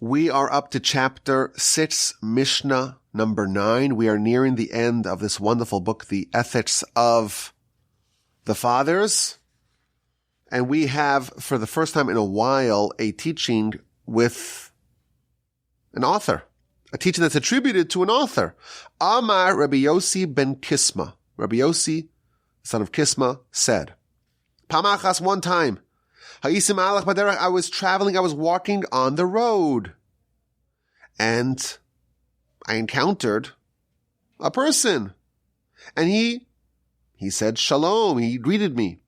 We are up to chapter 6, Mishnah number 9. We are nearing the end of this wonderful book, The Ethics of the Fathers. And we have, for the first time in a while, a teaching with an author. A teaching that's attributed to an author. Amar Rabbi Yossi ben Kisma. Rabbi Yossi, son of Kisma, said, Pamachas, one time, I was traveling, I was walking on the road, and I encountered a person, and he said shalom, he greeted me,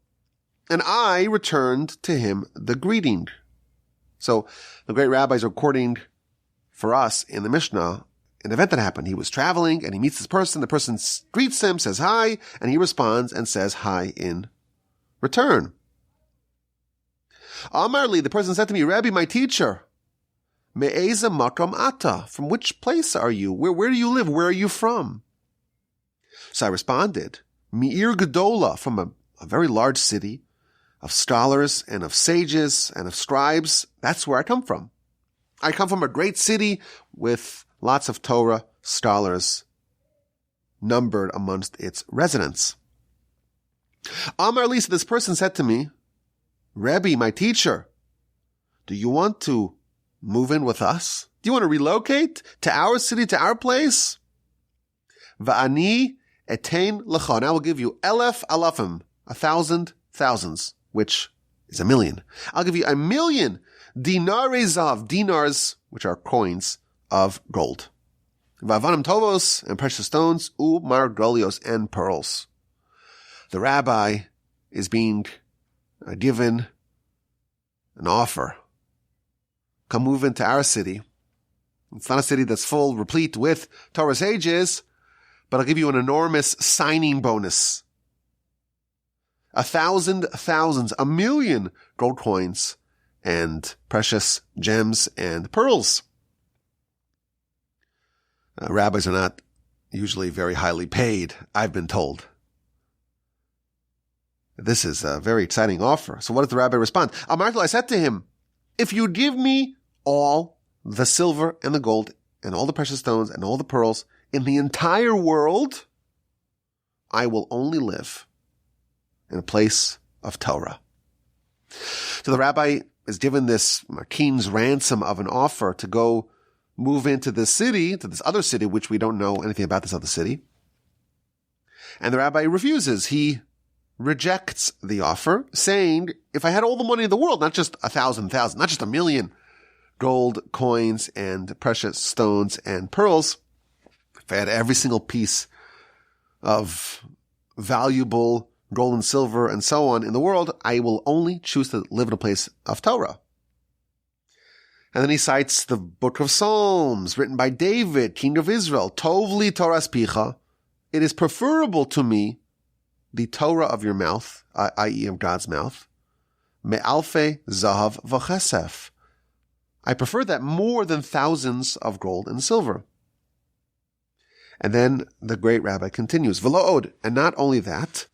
and I returned to him the greeting. So the great rabbi is recording for us in the Mishnah an event that happened. He was traveling, and he meets this person, the person greets him, says hi, and he responds and says hi in return. Amarli, the person said to me, Rabbi, my teacher, me'eza makam ata, from which place are you? Where do you live? Where are you from? So I responded, Mi'ir Gedola, from a very large city of scholars and of sages and of scribes. That's where I come from. I come from a great city with lots of Torah scholars numbered amongst its residents. Amar Li, so this person said to me, Rebbe, my teacher, do you want to move in with us? Do you want to relocate to our city, to our place? Va'ani etain lecha, and I will give you elef alafim, 1,000 thousands, which is 1,000,000. I'll give you 1,000,000 dinare zav, dinars, which are coins of gold. Va'avanim tovos, and precious stones, margolios, and pearls. The rabbi is being given an offer. Come move into our city. It's not a city that's full, replete with Torah sages, but I'll give you an enormous signing bonus. 1,000 thousands, 1,000,000 gold coins and precious gems and pearls. Rabbis are not usually very highly paid, I've been told. This is a very exciting offer. So what does the rabbi respond? Amartul, I said to him, if you give me all the silver and the gold and all the precious stones and all the pearls in the entire world, I will only live in a place of Torah. So the rabbi is given this king's ransom of an offer to go move into this city, to this other city, which we don't know anything about this other city. And the rabbi refuses. He rejects the offer, saying, if I had all the money in the world, not just 1,000, not just 1,000,000 gold coins and precious stones and pearls, if I had every single piece of valuable gold and silver and so on in the world, I will only choose to live in a place of Torah. And then he cites the book of Psalms written by David, king of Israel. Tov li Torahs picha. It is preferable to me the Torah of your mouth, i.e. of God's mouth, me'alfe zahav v'chesef. I prefer that more than thousands of gold and silver. And then the great rabbi continues, v'lo od, and not only that,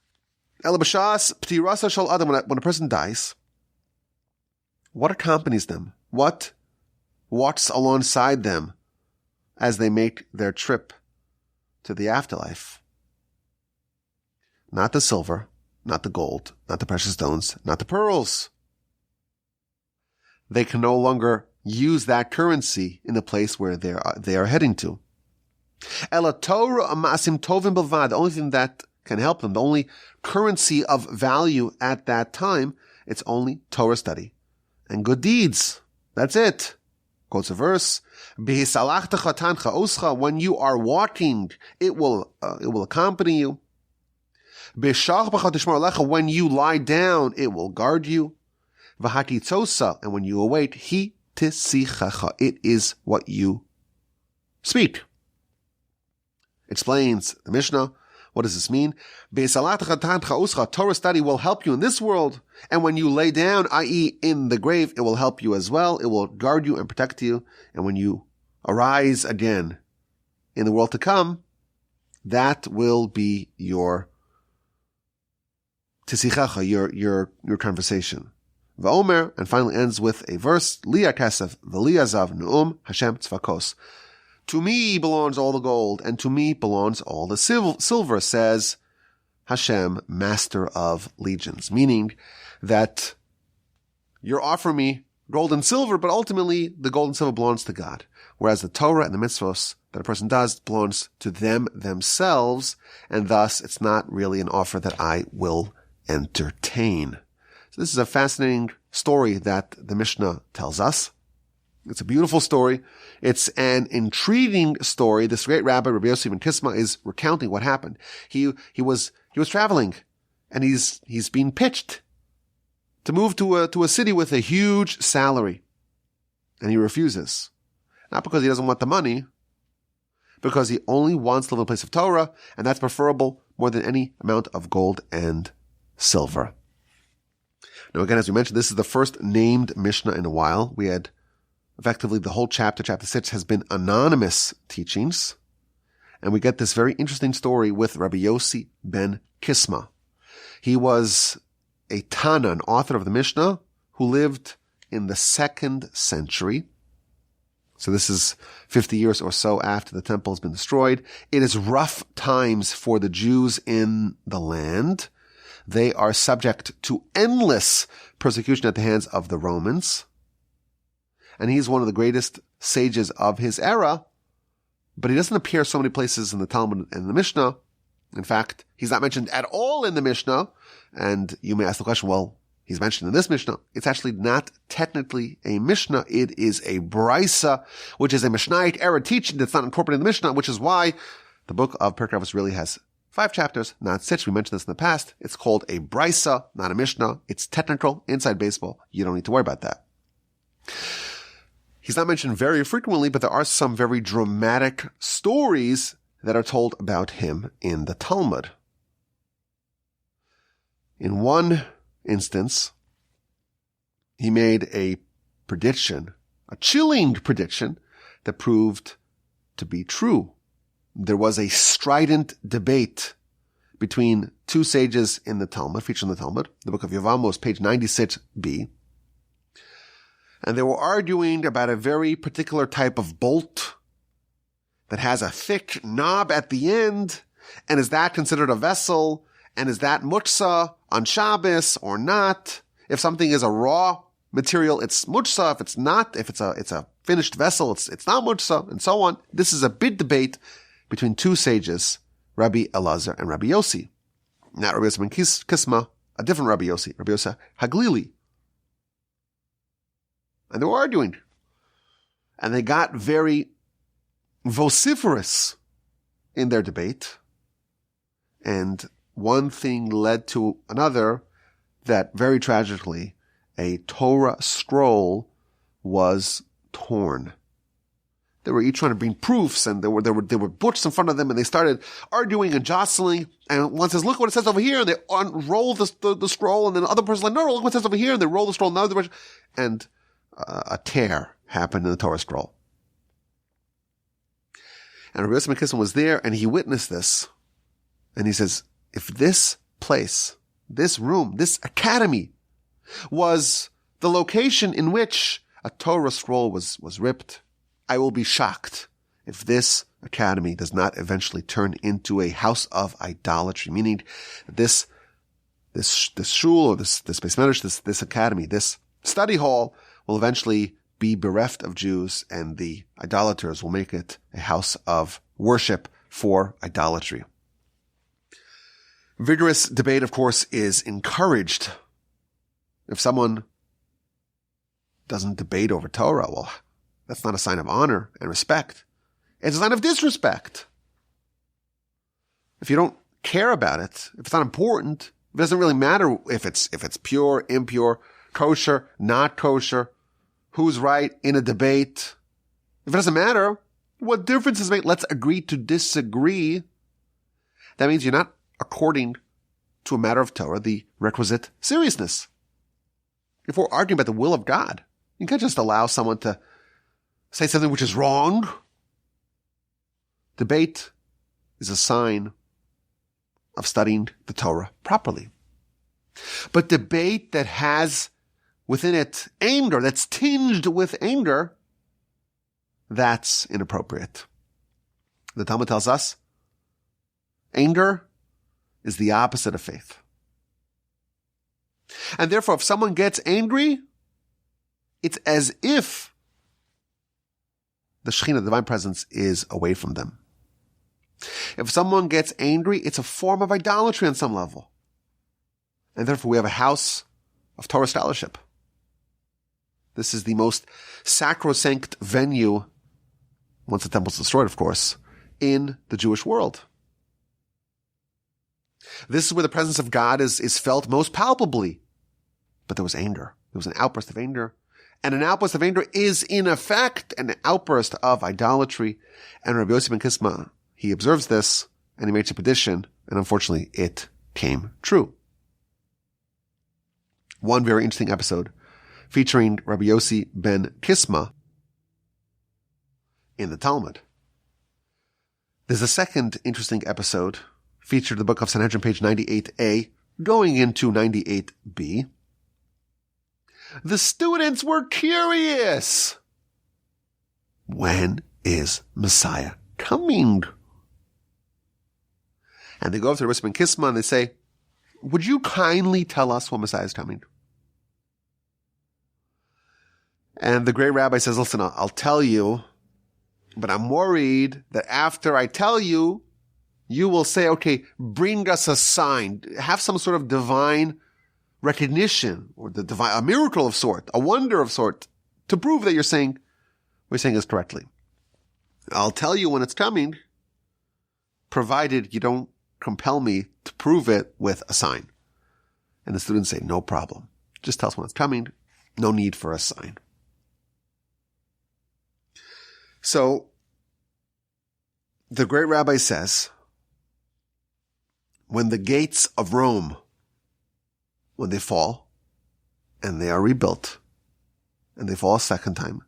ela b'shas p'tirasa shel adam, when a person dies, what accompanies them? What walks alongside them as they make their trip to the afterlife? Not the silver, not the gold, not the precious stones, not the pearls. They can no longer use that currency in the place where they are heading to. Ela Torah amasim tovim bilvad, the only thing that can help them, the only currency of value at that time, it's only Torah study and good deeds. That's it. Quotes a verse, when you are walking, it will accompany you. When you lie down, it will guard you. And when you awake, it is what you speak. Explains the Mishnah. What does this mean? Torah study will help you in this world, and when you lay down, i.e. in the grave, it will help you as well. It will guard you and protect you. And when you arise again in the world to come, that will be your tisichacha, your conversation. V'omer, and finally ends with a verse, Li hakesef v'li hazav nu'um Hashem tzvakos. To me belongs all the gold, and to me belongs all the silver, says Hashem, master of legions. Meaning that you're offering me gold and silver, but ultimately the gold and silver belongs to God. Whereas the Torah and the mitzvos that a person does belongs to them themselves, and thus it's not really an offer that I will entertain. So this is a fascinating story that the Mishnah tells us. It's a beautiful story. It's an intriguing story. This great rabbi, Rabbi Yossi ben Kisma, is recounting what happened. He was traveling, and he's being pitched to move to a city with a huge salary, and he refuses. Not because he doesn't want the money, because he only wants to live in a place of Torah, and that's preferable more than any amount of gold and silver. Now again, as we mentioned, this is the first named Mishnah in a while. We had effectively the whole chapter 6, has been anonymous teachings, and we get this very interesting story with Rabbi Yossi ben Kisma. He was a Tana, an author of the Mishnah, who lived in the 2nd century. So this is 50 years or so after the temple has been destroyed. It is rough times for the Jews in the land. They are subject to endless persecution at the hands of the Romans. And he's one of the greatest sages of his era, but he doesn't appear so many places in the Talmud and the Mishnah. In fact, he's not mentioned at all in the Mishnah. And you may ask the question, well, he's mentioned in this Mishnah. It's actually not technically a Mishnah. It is a Brisa, which is a Mishnaic era teaching that's not incorporated in the Mishnah, which is why the book of Pirkei Avos really has 5 chapters, not 6. We mentioned this in the past. It's called a Brisa, not a Mishnah. It's technical, inside baseball. You don't need to worry about that. He's not mentioned very frequently, but there are some very dramatic stories that are told about him in the Talmud. In one instance, he made a prediction, a chilling prediction, that proved to be true. There was a strident debate between 2 sages in the Talmud, featured in the Talmud, the book of Yevamos, page 96b. And they were arguing about a very particular type of bolt that has a thick knob at the end. And is that considered a vessel? And is that muksa on Shabbos or not? If something is a raw material, it's muksa. If it's not, if it's a finished vessel, it's not muksa, and so on. This is a big debate between 2 sages, Rabbi Elazar and Rabbi Yossi. Not Rabbi Yossi ben Kisma, a different Rabbi Yossi Haglili. And they were arguing. And they got very vociferous in their debate. And one thing led to another, that very tragically, a Torah scroll was torn. They were each trying to bring proofs, and there were books in front of them, and they started arguing and jostling. And one says, "Look what it says over here," and they unroll the scroll, and then the other person's like, "No, look what it says over here," and they roll the scroll in another direction, and a tear happened in the Torah scroll. And Rabbi Yossi ben Kisma was there, and he witnessed this, and he says, if this place, this room, this academy was the location in which a Torah scroll was ripped, I will be shocked if this academy does not eventually turn into a house of idolatry, meaning this shul or this beis medrash, this academy, this study hall will eventually be bereft of Jews, and the idolaters will make it a house of worship for idolatry. Vigorous debate, of course, is encouraged. If someone doesn't debate over Torah, well, that's not a sign of honor and respect. It's a sign of disrespect. If you don't care about it, if it's not important, it doesn't really matter if it's pure, impure, kosher, not kosher, who's right in a debate. If it doesn't matter, what difference does it make? Let's agree to disagree. That means you're not according to a matter of Torah the requisite seriousness. If we're arguing about the will of God, you can't just allow someone to say something which is wrong. Debate is a sign of studying the Torah properly. But debate that has within it anger, that's tinged with anger, that's inappropriate. The Talmud tells us anger is the opposite of faith. And therefore, if someone gets angry, it's as if the Shekhinah, the divine presence, is away from them. If someone gets angry, it's a form of idolatry on some level. And therefore, we have a house of Torah scholarship. This is the most sacrosanct venue, once the temple's destroyed, of course, in the Jewish world. This is where the presence of God is felt most palpably. But there was anger. There was an outburst of anger. And an outburst of anger is, in effect, an outburst of idolatry. And Rabbi Yossi ben Kisma, he observes this, and he makes a prediction, and unfortunately, it came true. One very interesting episode featuring Rabbi Yossi ben Kisma in the Talmud. There's a second interesting episode featured in the book of Sanhedrin, page 98a, going into 98b. The students were curious. When is Messiah coming? And they go up to Rabbi Ben Kisma and they say, would you kindly tell us when Messiah is coming? And the great rabbi says, listen, I'll tell you, but I'm worried that after I tell you, you will say, okay, bring us a sign. Have some sort of divine recognition or a miracle of sort, a wonder of sort, to prove that what you're saying is correctly. I'll tell you when it's coming, provided you don't compel me to prove it with a sign. And the students say, no problem. Just tell us when it's coming. No need for a sign. So, the great rabbi says, when the gates of Rome, when they fall, and they are rebuilt, and they fall a second time,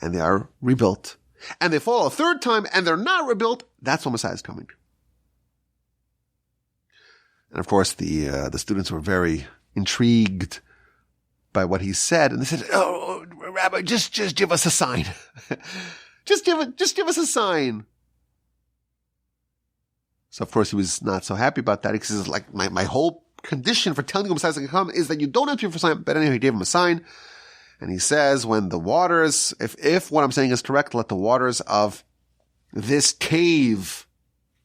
and they are rebuilt, and they fall a third time, and they're not rebuilt, that's when Messiah is coming. And of course, the students were very intrigued by what he said, and they said, "Oh, Rabbi, just give us a sign. just give us a sign." So of course he was not so happy about that. He says, like, my whole condition for telling you Messiah is going to come is that you don't have to give a sign. But anyway, he gave him a sign, and he says, when the waters, if what I'm saying is correct, let the waters of this cave,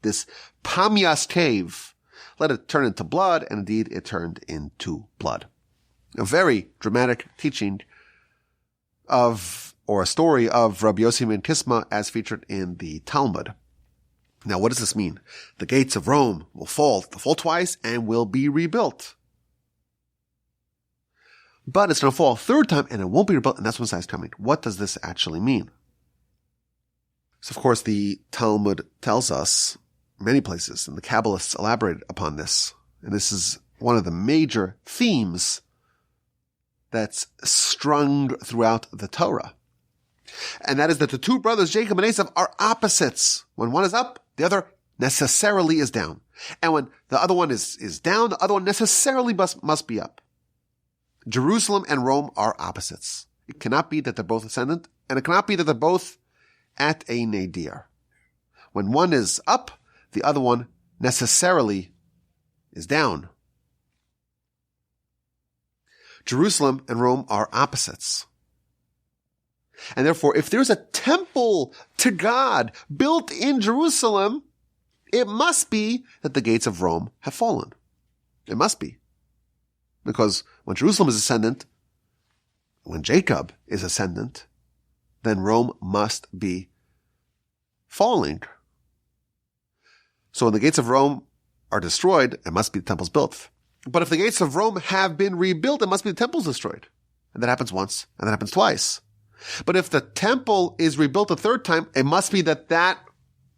this Pamias cave, let it turn into blood, and indeed it turned into blood. A very dramatic teaching or a story of Rabbi Yossi ben Kisma as featured in the Talmud. Now, what does this mean? The gates of Rome will fall twice and will be rebuilt. But it's going to fall a third time and it won't be rebuilt, and that's when Messiah is coming. What does this actually mean? So, of course, the Talmud tells us many places, and the Kabbalists elaborated upon this, and this is one of the major themes that's strung throughout the Torah. And that is that the two brothers, Jacob and Esau, are opposites. When one is up, the other necessarily is down. And when the other one is down, the other one necessarily must be up. Jerusalem and Rome are opposites. It cannot be that they're both ascendant, and it cannot be that they're both at a nadir. When one is up, the other one necessarily is down. Jerusalem and Rome are opposites. And therefore, if there's a temple to God built in Jerusalem, it must be that the gates of Rome have fallen. It must be. Because when Jerusalem is ascendant, when Jacob is ascendant, then Rome must be falling. So when the gates of Rome are destroyed, it must be the temple's built. But if the gates of Rome have been rebuilt, it must be the temple's destroyed. And that happens once, and that happens twice. But if the temple is rebuilt a third time, it must be that that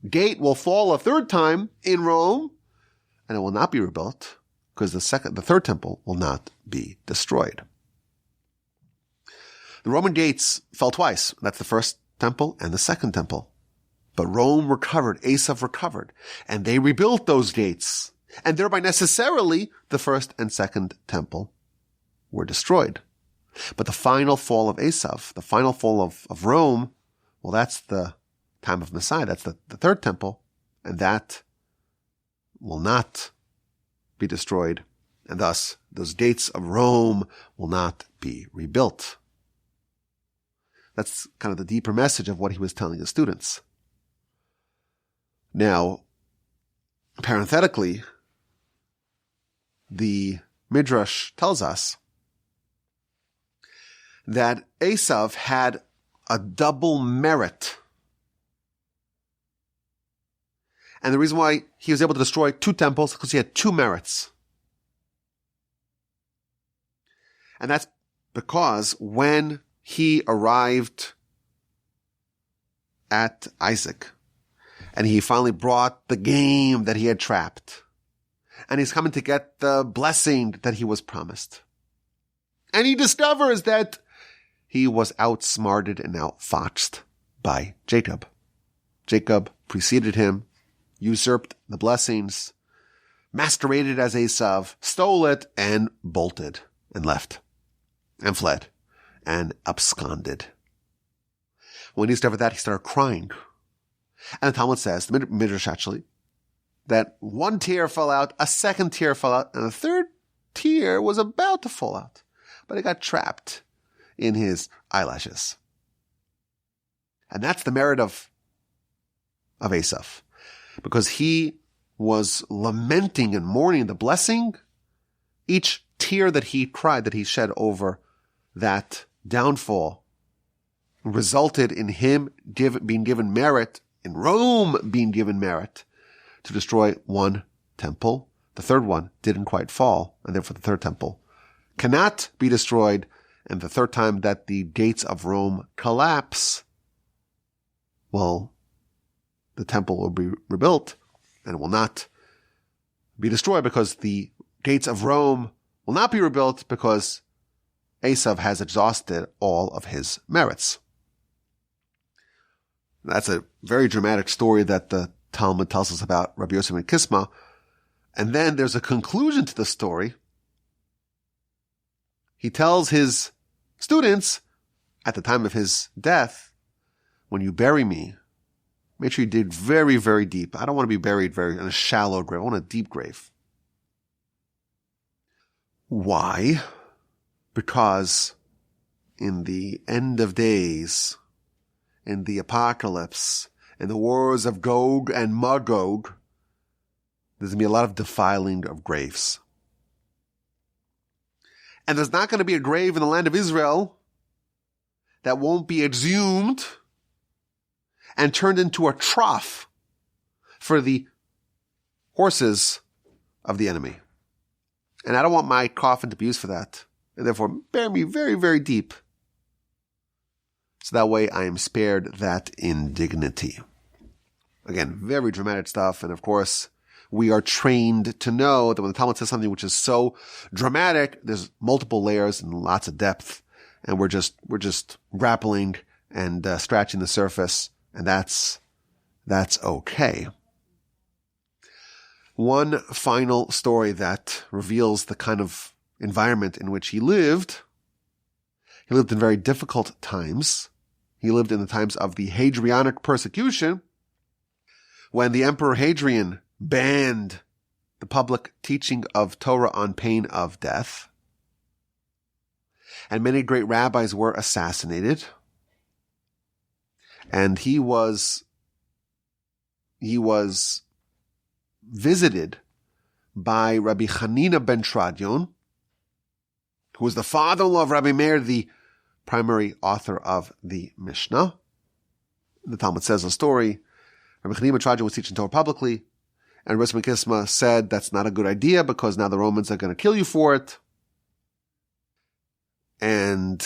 gate will fall a third time in Rome, and it will not be rebuilt, because the third temple will not be destroyed. The Roman gates fell twice. That's the first temple and the second temple. But Rome recovered, Asaph recovered, and they rebuilt those gates. And thereby necessarily the first and second temple were destroyed. But the final fall of Esav, the final fall of Rome, well, that's the time of Messiah. That's the third temple. And that will not be destroyed. And thus, those gates of Rome will not be rebuilt. That's kind of the deeper message of what he was telling his students. Now, parenthetically, the Midrash tells us that Esav had a double merit. And the reason why he was able to destroy 2 temples is because he had 2 merits. And that's because when he arrived at Isaac, and he finally brought the game that he had trapped, and he's coming to get the blessing that he was promised, and he discovers that he was outsmarted and outfoxed by Jacob. Jacob preceded him, usurped the blessings, masqueraded as Esav, stole it, and bolted, and left, and fled, and absconded. When he discovered that, he started crying. And the Talmud says, the Midrash actually, that 1 tear fell out, a 2nd tear fell out, and a 3rd tear was about to fall out. But it got trapped in his eyelashes. And that's the merit of Esav. Because he was lamenting and mourning the blessing. Each tear that he cried, that he shed over that downfall, resulted in him being given merit, in Rome being given merit, to destroy 1 temple. The 3rd one didn't quite fall, and therefore the 3rd temple cannot be destroyed. And the 3rd time that the gates of Rome collapse, well, the temple will be rebuilt, and it will not be destroyed, because the gates of Rome will not be rebuilt because Esav has exhausted all of his merits. That's a very dramatic story that the Talmud tells us about Rabbi Yosef ben Kisma. And then there's a conclusion to the story. He tells his students at the time of his death, when you bury me, make sure you dig very, very deep. I don't want to be buried in a shallow grave. I want a deep grave. Why? Because in the end of days, in the apocalypse, in the wars of Gog and Magog, there's going to be a lot of defiling of graves. And there's not going to be a grave in the land of Israel that won't be exhumed and turned into a trough for the horses of the enemy. And I don't want my coffin to be used for that. And therefore, bury me very, very deep. So that way I am spared that indignity. Again, very dramatic stuff. And of course, we are trained to know that when the Talmud says something which is so dramatic, there's multiple layers and lots of depth. And we're just grappling and scratching the surface. And that's okay. One final story that reveals the kind of environment in which he lived. He lived in very difficult times. He lived in the times of the Hadrianic persecution, when the Emperor Hadrian banned the public teaching of Torah on pain of death. And many great rabbis were assassinated. And he was visited by Rabbi Hanina ben Tradion, who was the father-in-law of Rabbi Meir, the primary author of the Mishnah. The Talmud says a story. Rabbi Hanina ben Tradion was teaching Torah publicly, and Rabbi Kisma said that's not a good idea because now the Romans are going to kill you for it. And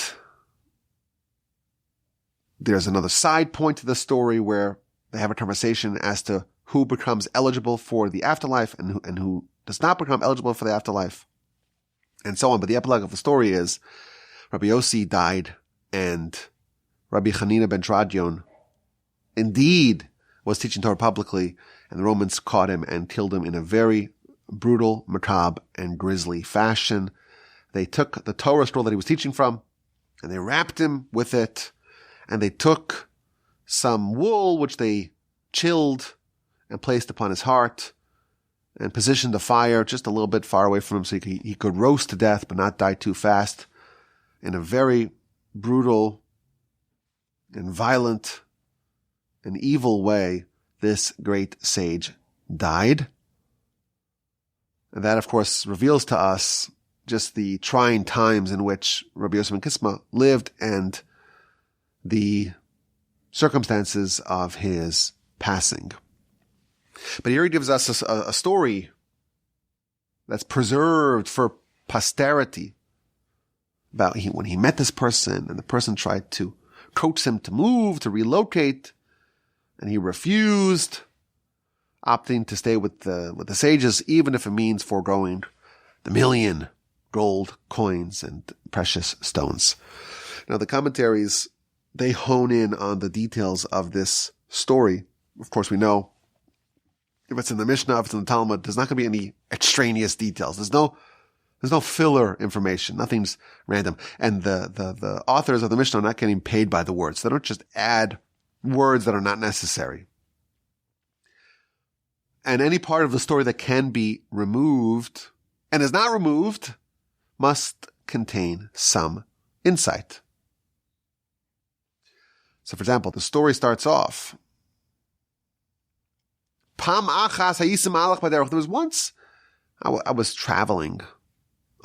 there's another side point to the story where they have a conversation as to who becomes eligible for the afterlife and who does not become eligible for the afterlife, and so on. But the epilogue of the story is Rabbi Yossi died, and Rabbi Hanina ben Tradion indeed was teaching Torah publicly, and the Romans caught him and killed him in a very brutal, macabre, and grisly fashion. They took the Torah scroll that he was teaching from, And they wrapped him with it, and they took some wool, which they chilled and placed upon his heart, and positioned the fire just a little bit far away from him so he could roast to death but not die too fast. In a very brutal and violent and evil way, this great sage died. And that, of course, reveals to us just the trying times in which Rabbi Yosef ben Kisma lived and the circumstances of his passing. But here he gives us a story that's preserved for posterity about when he met this person and the person tried to coax him to move, to relocate, and he refused, opting to stay with the sages, even if it means foregoing the 1,000,000 gold coins and precious stones. Now, the commentaries, they hone in on the details of this story. Of course, we know if it's in the Mishnah, if it's in the Talmud, there's not going to be any extraneous details. There's no filler information. Nothing's random. And the authors of the Mishnah are not getting paid by the words. They don't just add words that are not necessary. And any part of the story that can be removed and is not removed must contain some insight. So, for example, the story starts off, Pam achas hayisim alach baderech. There was once I was traveling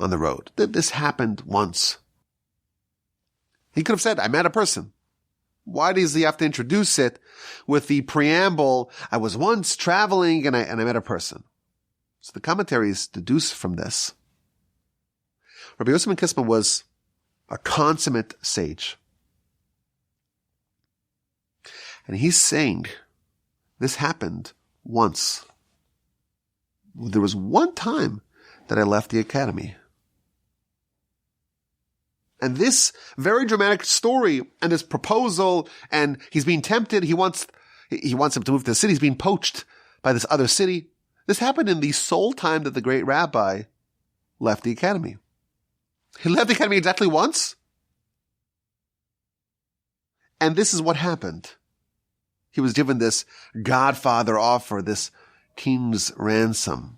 on the road. This happened once. He could have said, I met a person. Why does he have to introduce it with the preamble, I was once traveling and I met a person? So the commentaries deduce from this, Rabbi Yosef ben Kisma was a consummate sage. And he's saying this happened once. There was one time that I left the academy. And this very dramatic story and this proposal, and he's being tempted, he wants him to move to the city, he's being poached by this other city. This happened in the sole time that the great rabbi left the academy. He left the academy exactly once. And this is what happened. He was given this Godfather offer, this king's ransom.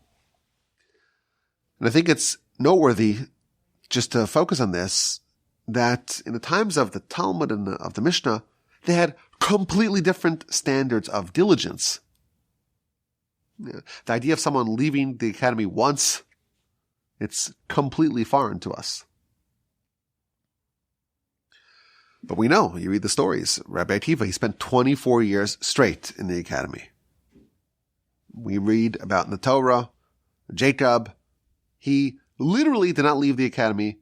And I think it's noteworthy just to focus on this, that in the times of the Talmud and of the Mishnah, they had completely different standards of diligence. The idea of someone leaving the academy once, it's completely foreign to us. But we know, you read the stories, Rabbi Akiva, he spent 24 years straight in the academy. We read about in the Torah, Jacob, he literally did not leave the academy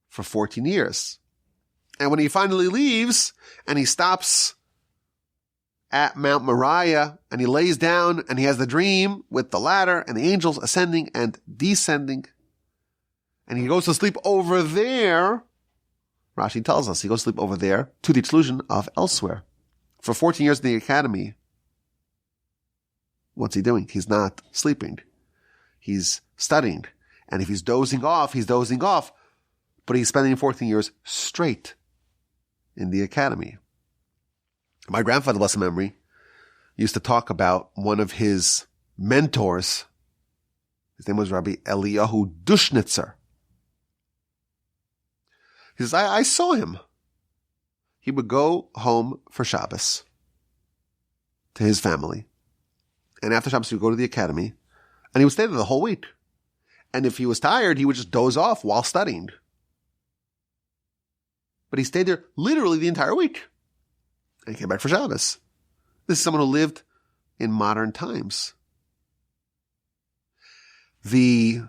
for 14 years. And when he finally leaves and he stops at Mount Moriah and he lays down and he has the dream with the ladder and the angels ascending and descending, and he goes to sleep over there, Rashi tells us he goes to sleep over there to the exclusion of elsewhere. For 14 years in the academy, what's he doing? He's not sleeping. He's studying. And if he's dozing off, he's dozing off. But he's spending 14 years straight in the academy. My grandfather, blessed memory, used to talk about one of his mentors. His name was Rabbi Eliyahu Dushnitzer. He says, I saw him. He would go home for Shabbos to his family. And after Shabbos, he would go to the academy. And he would stay there the whole week. And if he was tired, he would just doze off while studying. But he stayed there literally the entire week. And he came back for Shabbos. This is someone who lived in modern times. The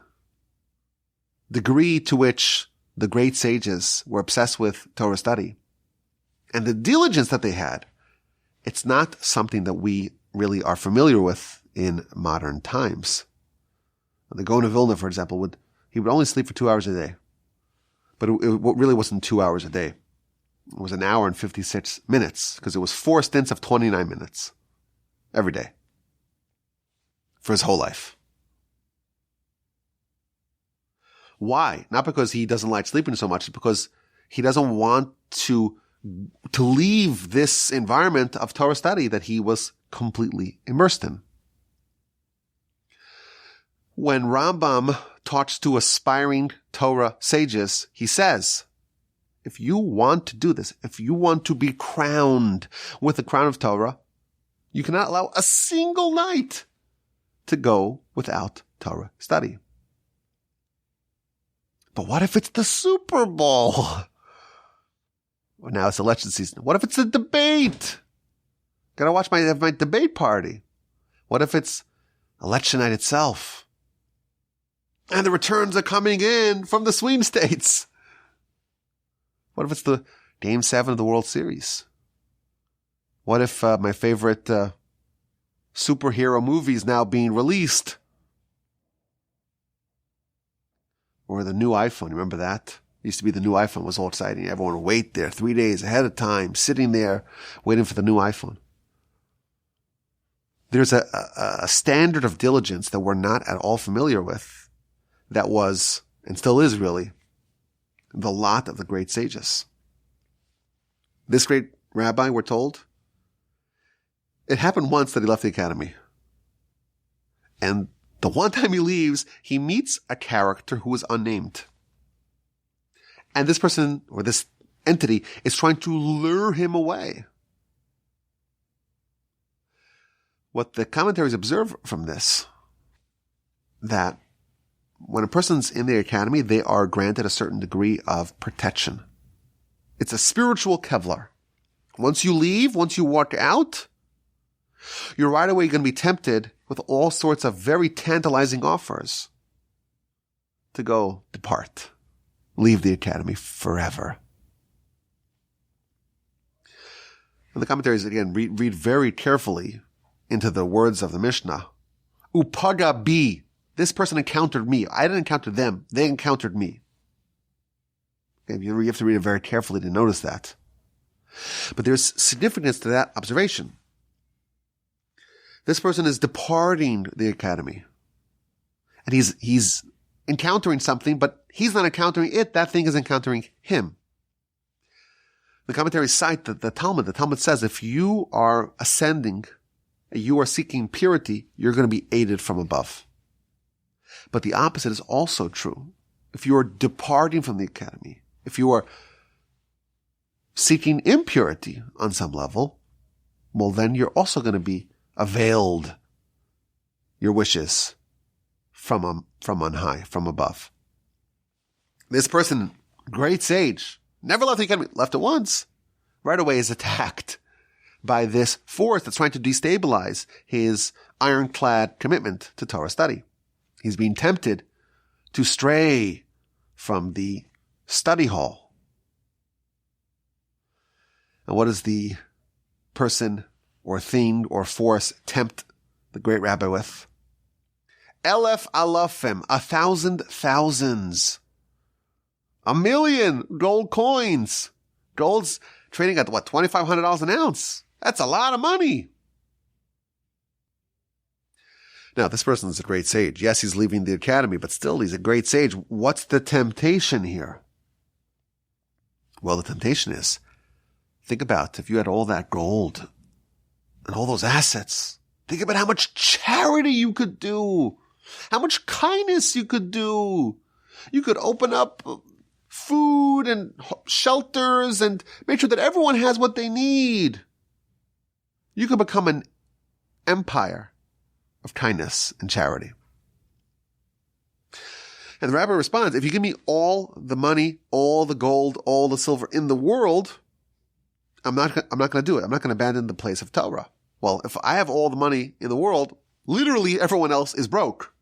degree to which the great sages were obsessed with Torah study and the diligence that they had, it's not something that we really are familiar with in modern times. The Gaon of Vilna, for example, he would only sleep for 2 hours a day. But it really wasn't 2 hours a day. It was an hour and 56 minutes because it was 4 stints of 29 minutes every day for his whole life. Why? Not because he doesn't like sleeping so much, it's because He doesn't want to leave this environment of Torah study that he was completely immersed in. When Rambam talks to aspiring Torah sages, he says, if you want to do this, if you want to be crowned with the crown of Torah, you cannot allow a single night to go without Torah study. But what if it's the Super Bowl? Well, now it's election season. What if it's a debate? Gotta watch my debate party. What if it's election night itself? And the returns are coming in from the swing states. What if it's the Game 7 of the World Series? What if my favorite superhero movie is now being released? Or the new iPhone, remember that? It used to be the new iPhone was all exciting. Everyone would wait there 3 days ahead of time, sitting there waiting for the new iPhone. There's a standard of diligence that we're not at all familiar with that was, and still is really, the lot of the great sages. This great rabbi, we're told, it happened once that he left the academy. And the one time he leaves, he meets a character who is unnamed. And this person, or this entity, is trying to lure him away. What the commentaries observe from this, that when a person's in the academy, they are granted a certain degree of protection. It's a spiritual Kevlar. Once you leave, once you walk out, you're right away going to be tempted with all sorts of very tantalizing offers to go depart, leave the academy forever. And the commentaries, again, read very carefully into the words of the Mishnah. Upaga bi. This person encountered me. I didn't encounter them. They encountered me. Okay, you have to read it very carefully to notice that. But there's significance to that observation. This person is departing the academy. And he's encountering something, but he's not encountering it. That thing is encountering him. The commentaries cite the Talmud. The Talmud says if you are ascending, you are seeking purity, you're going to be aided from above. But the opposite is also true. If you are departing from the academy, if you are seeking impurity on some level, well, then you're also going to be availed your wishes from on high, from above. This person, great sage, never left the academy, left it once, right away is attacked by this force that's trying to destabilize his ironclad commitment to Torah study. He's being tempted to stray from the study hall. And what does the person or thing or force tempt the great rabbi with? Elef alafim, 1,000 thousands. 1,000,000 gold coins. Gold's trading at what, $2,500 an ounce? That's a lot of money. Now, this person is a great sage. Yes, he's leaving the academy, but still he's a great sage. What's the temptation here? Well, the temptation is, think about if you had all that gold and all those assets. Think about how much charity you could do, how much kindness you could do. You could open up food and shelters and make sure that everyone has what they need. You could become an empire of kindness and charity. And the rabbi responds, if you give me all the money, all the gold, all the silver in the world, I'm not going to do it. I'm not going to abandon the place of Torah. Well, if I have all the money in the world, literally everyone else is broke.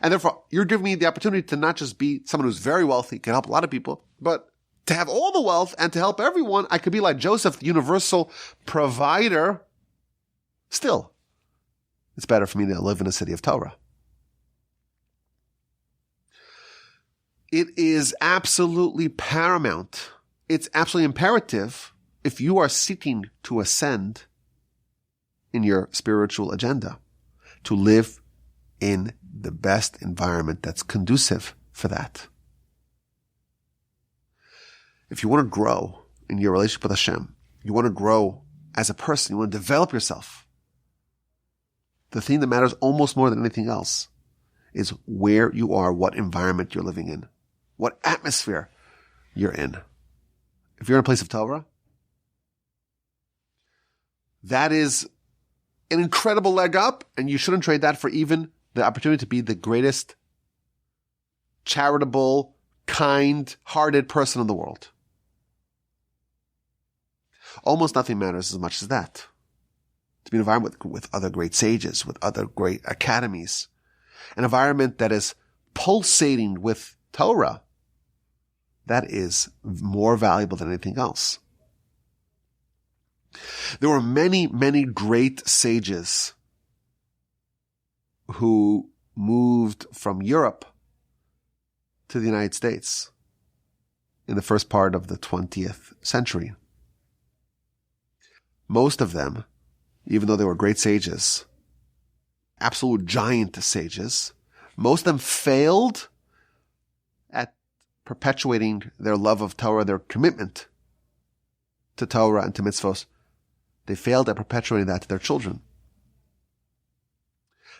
And therefore, you're giving me the opportunity to not just be someone who's very wealthy, can help a lot of people, but to have all the wealth and to help everyone. I could be like Joseph, the universal provider. Still, it's better for me to live in a city of Torah. It is absolutely paramount. It's absolutely imperative if you are seeking to ascend in your spiritual agenda to live in the best environment that's conducive for that. If you want to grow in your relationship with Hashem, you want to grow as a person, you want to develop yourself, the thing that matters almost more than anything else is where you are, what environment you're living in, what atmosphere you're in. If you're in a place of Torah, that is an incredible leg up, and you shouldn't trade that for even the opportunity to be the greatest charitable, kind-hearted person in the world. Almost nothing matters as much as that. To be in an environment with other great sages, with other great academies, an environment that is pulsating with Torah, that is more valuable than anything else. There were many, many great sages who moved from Europe to the United States in the first part of the 20th century. Most of them, even though they were great sages, absolute giant sages, most of them failed at perpetuating their love of Torah, their commitment to Torah and to mitzvos. They failed at perpetuating that to their children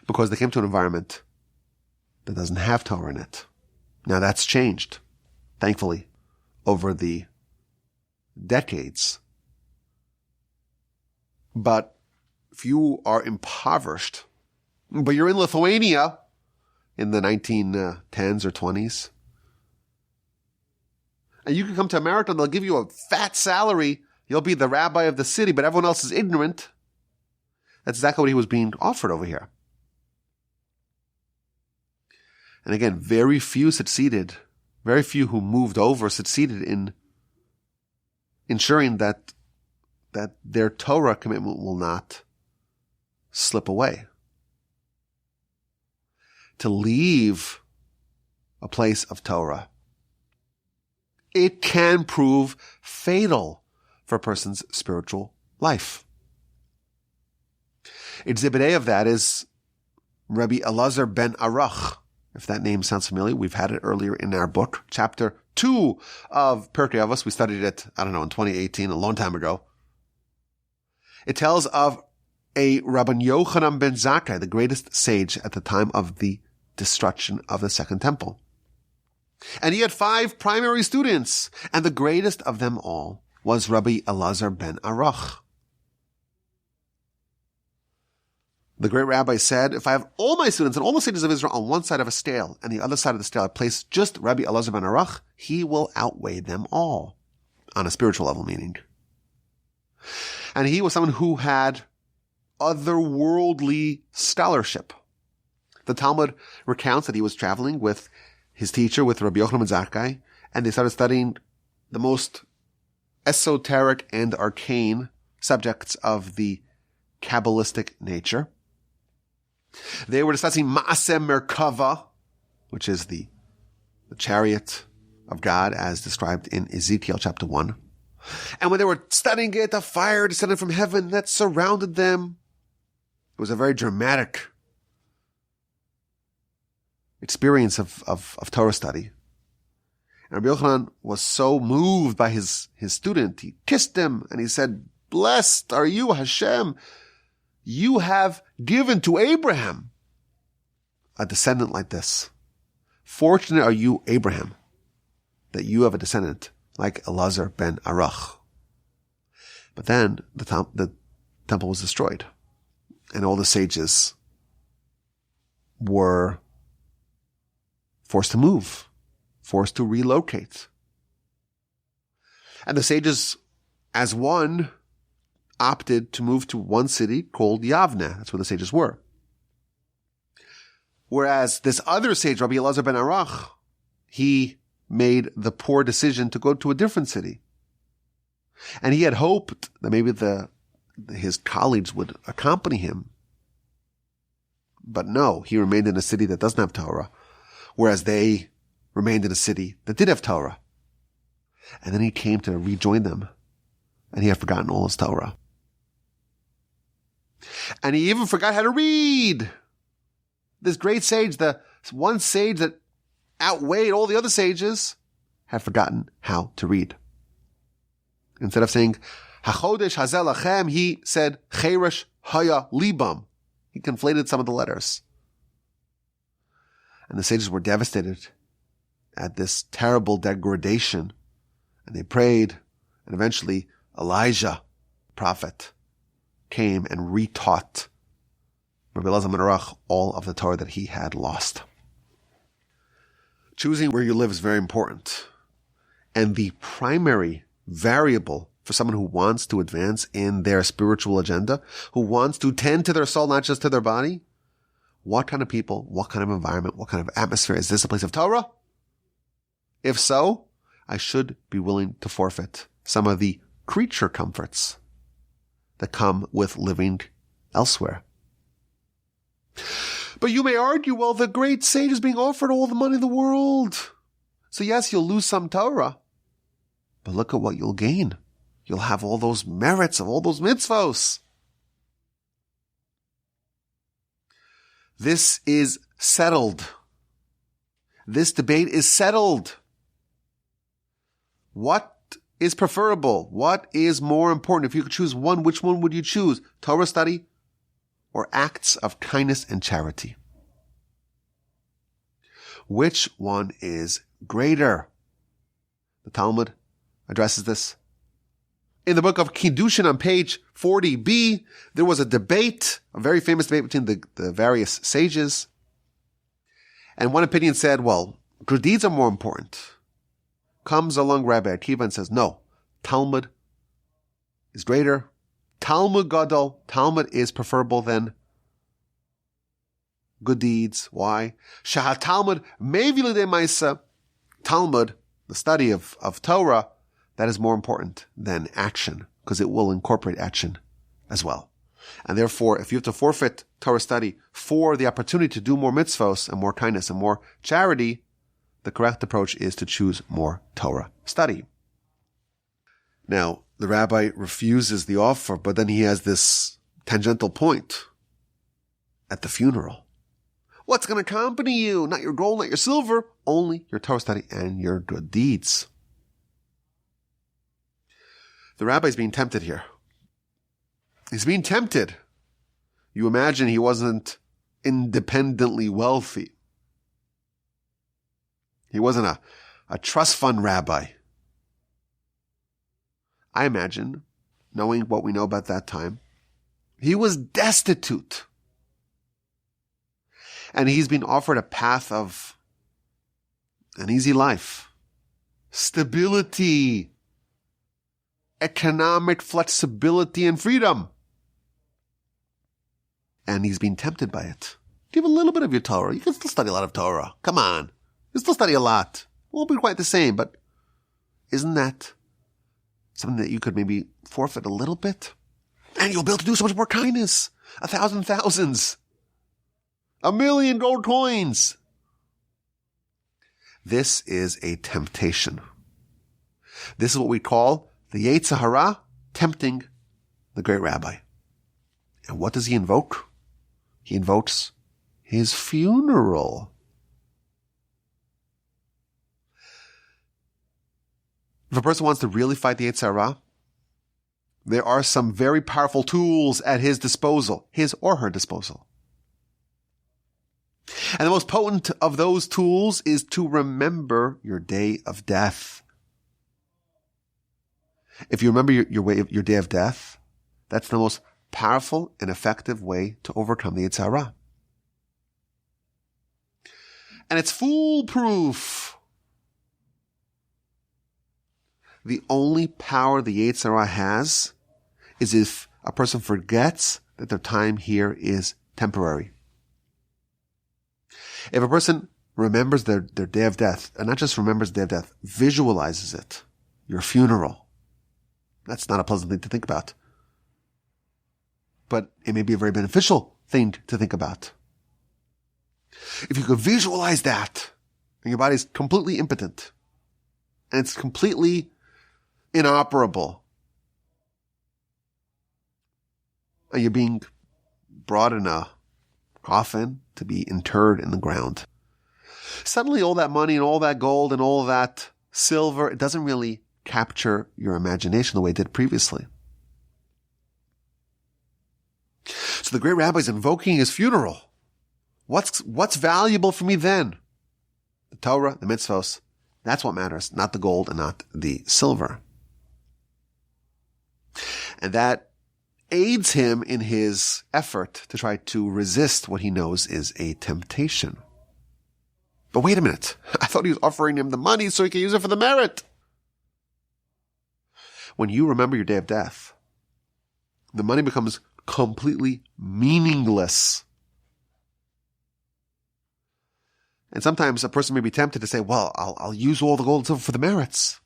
because they came to an environment that doesn't have Torah in it. Now that's changed, thankfully, over the decades. But if you are impoverished, but you're in Lithuania in the 1910s or 20s, and you can come to America and they'll give you a fat salary, you'll be the rabbi of the city, but everyone else is ignorant. That's exactly what he was being offered over here. And again, very few succeeded, very few who moved over succeeded in ensuring that their Torah commitment will not slip away. To leave a place of Torah, it can prove fatal for a person's spiritual life. Exhibit A of that is Rabbi Elazar ben Arach. If that name sounds familiar, we've had it earlier in our book, chapter 2 of Pirkei Avos. We studied it, in 2018, a long time ago. It tells of a Rabban Yochanan ben Zakkai, the greatest sage at the time of the destruction of the Second Temple. And he had 5 primary students, and the greatest of them all was Rabbi Elazar ben Arach. The great rabbi said, if I have all my students and all the sages of Israel on one side of a scale, and the other side of the scale I place just Rabbi Elazar ben Arach, he will outweigh them all. On a spiritual level, meaning. And he was someone who had otherworldly scholarship. The Talmud recounts that he was traveling with his teacher, with Rabbi Yochanan ben Zakkai, and they started studying the most esoteric and arcane subjects of the Kabbalistic nature. They were discussing Ma'aseh Merkava, which is the chariot of God as described in Ezekiel chapter 1. And when they were studying it, a fire descended from heaven that surrounded them. It was a very dramatic experience of Torah study. And Rabbi Yochanan was so moved by his student, he kissed him and he said, "Blessed are you, Hashem. You have given to Abraham a descendant like this. Fortunate are you, Abraham, that you have a descendant like Elazar ben Arach." But then the temple was destroyed, and all the sages were forced to move, forced to relocate. And the sages, as one, opted to move to one city called Yavne. That's where the sages were. Whereas this other sage, Rabbi Elazar ben Arach, he made the poor decision to go to a different city. And he had hoped that maybe his colleagues would accompany him. But no, he remained in a city that doesn't have Torah, whereas they remained in a city that did have Torah. And then he came to rejoin them, and he had forgotten all his Torah. And he even forgot how to read. This great sage, the one sage that outweighed all the other sages, had forgotten how to read. Instead of saying, HaChodesh Hazel Lachem, he said, Cheresh Haya Libam. He conflated some of the letters. And the sages were devastated at this terrible degradation. And they prayed, and eventually Elijah, prophet, came and retaught Rabbi Elazar ben Arach all of the Torah that he had lost. Choosing where you live is very important. And the primary variable for someone who wants to advance in their spiritual agenda, who wants to tend to their soul, not just to their body, what kind of people, what kind of environment, what kind of atmosphere? Is this a place of Torah? If so, I should be willing to forfeit some of the creature comforts that come with living elsewhere. But you may argue, well, the great sage is being offered all the money in the world. So yes, you'll lose some Torah. But look at what you'll gain. You'll have all those merits of all those mitzvos. This is settled. This debate is settled. What is preferable? What is more important? If you could choose one, which one would you choose? Torah study or acts of kindness and charity? Which one is greater? The Talmud addresses this. In the book of Kiddushin on page 40b, there was a debate, a very famous debate between the various sages. And one opinion said, well, good deeds are more important. Comes along Rabbi Akiva and says, no, Talmud is greater. Talmud Gadol, Talmud is preferable than good deeds. Why? Shah Talmud Mevilide Maisa. Talmud, the study of Torah, that is more important than action, because it will incorporate action as well. And therefore, if you have to forfeit Torah study for the opportunity to do more mitzvos and more kindness and more charity, the correct approach is to choose more Torah study. Now, the rabbi refuses the offer, but then he has this tangential point at the funeral. What's going to accompany you? Not your gold, not your silver, only your Torah study and your good deeds. The rabbi is being tempted here. He's being tempted. You imagine he wasn't independently wealthy. He wasn't a trust fund rabbi. I imagine, knowing what we know about that time, he was destitute. And he's been offered a path of an easy life, stability, economic flexibility, and freedom. And he's been tempted by it. Give a little bit of your Torah. You can still study a lot of Torah. Come on. You still study a lot. It won't be quite the same, but isn't that something that you could maybe forfeit a little bit? And you'll be able to do so much more kindness. 1,000 thousands. 1,000,000 gold coins. This is a temptation. This is what we call the Yetzer Hara tempting the great rabbi. And what does he invoke? He invokes his funeral. If a person wants to really fight the Yetzer Hara, there are some very powerful tools at his disposal, his or her disposal. And the most potent of those tools is to remember your day of death. If you remember your day of death, that's the most powerful and effective way to overcome the Yetzer Hara. And it's foolproof. The only power the Yetzer Hara has is if a person forgets that their time here is temporary. If a person remembers their day of death, and not just remembers the day of death, visualizes it, your funeral, that's not a pleasant thing to think about. But it may be a very beneficial thing to think about. If you could visualize that, and your body's completely impotent, and it's completely inoperable, and you're being brought in a coffin to be interred in the ground. Suddenly all that money and all that gold and all that silver, it doesn't really capture your imagination the way it did previously. So the great rabbi is invoking his funeral. What's valuable for me then? The Torah, the mitzvos, that's what matters, not the gold and not the silver. And that aids him in his effort to try to resist what he knows is a temptation. But wait a minute. I thought he was offering him the money so he could use it for the merit. When you remember your day of death, the money becomes completely meaningless. And sometimes a person may be tempted to say, well, I'll use all the gold and silver for the merits.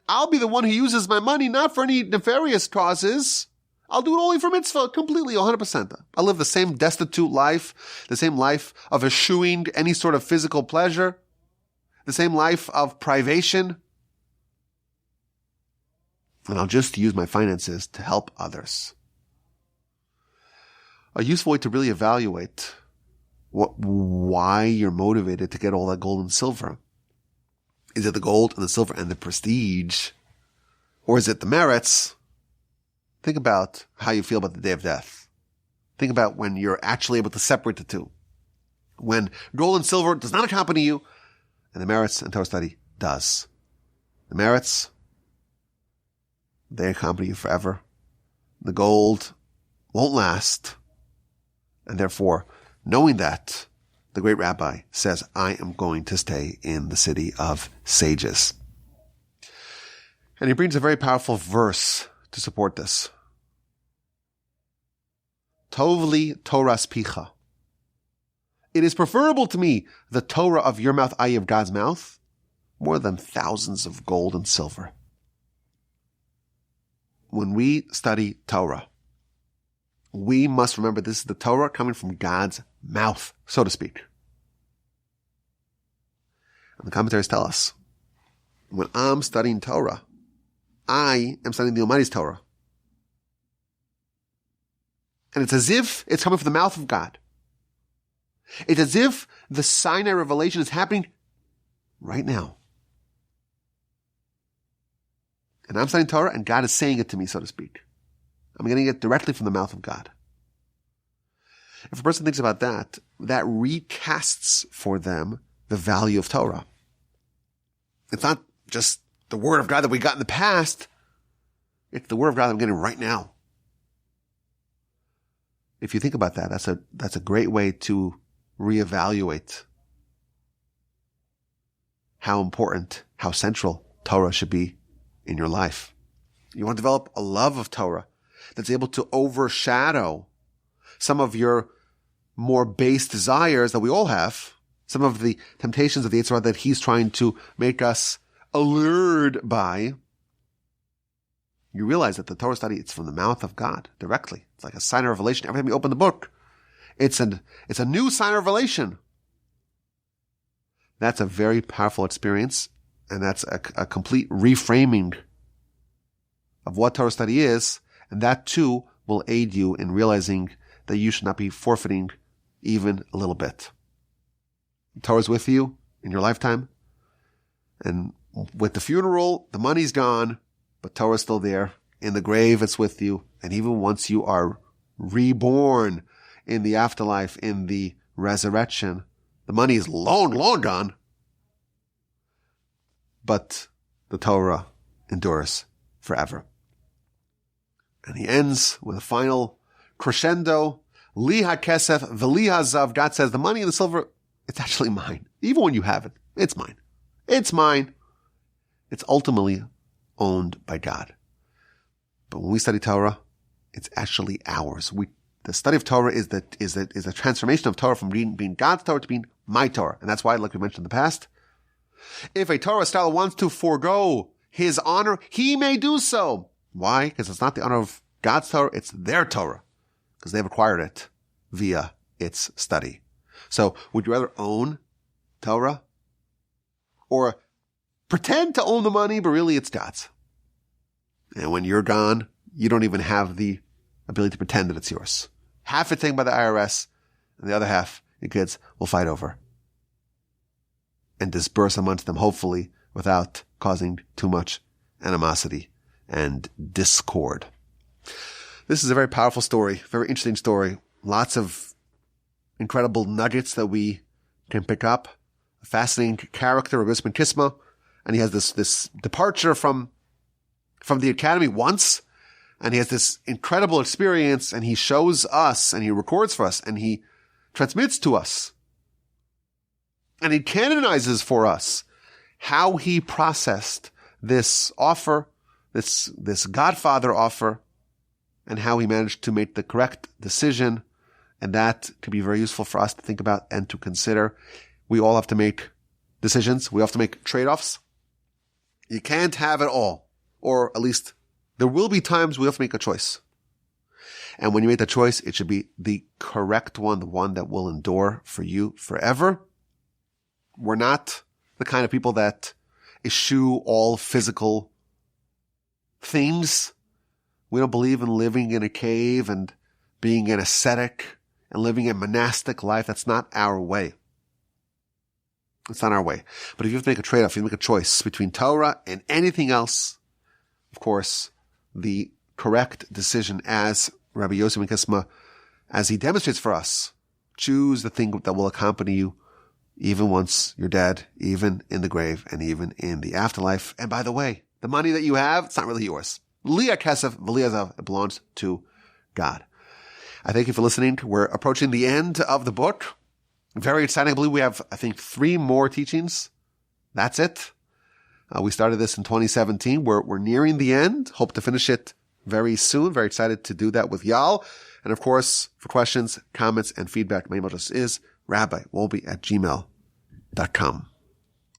I'll be the one who uses my money, not for any nefarious causes. I'll do it only for mitzvah, completely, 100%. I'll live the same destitute life, the same life of eschewing any sort of physical pleasure, the same life of privation. And I'll just use my finances to help others. A useful way to really evaluate why you're motivated to get all that gold and silver. Is it the gold and the silver and the prestige? Or is it the merits? Think about how you feel about the day of death. Think about when you're actually able to separate the two. When gold and silver does not accompany you, and the merits and Torah study does. The merits, they accompany you forever. The gold won't last. And therefore, knowing that, the great rabbi says, I am going to stay in the city of sages. And he brings a very powerful verse to support this. Tovli Torah's picha. It is preferable to me, the Torah of your mouth, i.e. of God's mouth, more than thousands of gold and silver. When we study Torah, we must remember this is the Torah coming from God's mouth, so to speak. And the commentaries tell us, when I'm studying Torah, I am studying the Almighty's Torah. And it's as if it's coming from the mouth of God. It's as if the Sinai revelation is happening right now. And I'm studying Torah and God is saying it to me, so to speak. I'm getting it directly from the mouth of God. If a person thinks about that, that recasts for them the value of Torah. It's not just the word of God that we got in the past. It's the word of God that I'm getting right now. If you think about that, that's a great way to reevaluate how important, how central Torah should be in your life. You want to develop a love of Torah that's able to overshadow some of your more base desires that we all have, some of the temptations of the Yetzer Hara that he's trying to make us allured by. You realize that the Torah study, it's from the mouth of God directly. It's like a sign of revelation. Every time you open the book, it's a new sign of revelation. That's a very powerful experience, and that's a complete reframing of what Torah study is, and that too will aid you in realizing that you should not be forfeiting even a little bit. Torah is with you in your lifetime, and with the funeral, the money's gone, but Torah is still there. In the grave, it's with you. And even once you are reborn in the afterlife, in the resurrection, the money is long, long gone. But the Torah endures forever. And he ends with a final crescendo. Li ha-kesef v'li ha-zav. God says, the money and the silver, it's actually mine. Even when you have it, it's mine. It's mine. It's ultimately owned by God. But when we study Torah, it's actually ours. The study of Torah is a transformation of Torah from being God's Torah to being my Torah. And that's why, like we mentioned in the past, if a Torah scholar wants to forego his honor, he may do so. Why? Because it's not the honor of God's Torah, it's their Torah. Because they've acquired it via its study. So, would you rather own Torah? Or pretend to own the money, but really it's God's? And when you're gone, you don't even have the ability to pretend that it's yours. Half it's taken by the IRS, and the other half your kids will fight over and disperse amongst them, hopefully, without causing too much animosity and discord. This is a very powerful story, very interesting story. Lots of incredible nuggets that we can pick up. A fascinating character, Rabbi Yosef ben Kisma, and he has this departure from the academy once, and he has this incredible experience, and he shows us, and he records for us, and he transmits to us, and he canonizes for us how he processed this offer, this Godfather offer, and how he managed to make the correct decision. And that could be very useful for us to think about and to consider. We all have to make decisions. We have to make trade-offs. You can't have it all, or at least there will be times we have to make a choice. And when you make the choice, it should be the correct one, the one that will endure for you forever. We're not the kind of people that eschew all physical things. We don't believe in living in a cave and being an ascetic and living a monastic life. That's not our way. It's not our way. But if you have to make a trade-off, if you make a choice between Torah and anything else, of course, the correct decision, as Rabbi Yosef ben Kisma, as he demonstrates for us, choose the thing that will accompany you even once you're dead, even in the grave, and even in the afterlife. And by the way, the money that you have, it's not really yours. Liya kesef v'li azav, it belongs to God. I thank you for listening. We're approaching the end of the book. Very exciting. I believe we have, 3 more teachings. That's it. We started this in 2017. We're nearing the end. Hope to finish it very soon. Very excited to do that with y'all. And of course, for questions, comments, and feedback, my email address is rabbiwolbe@gmail.com.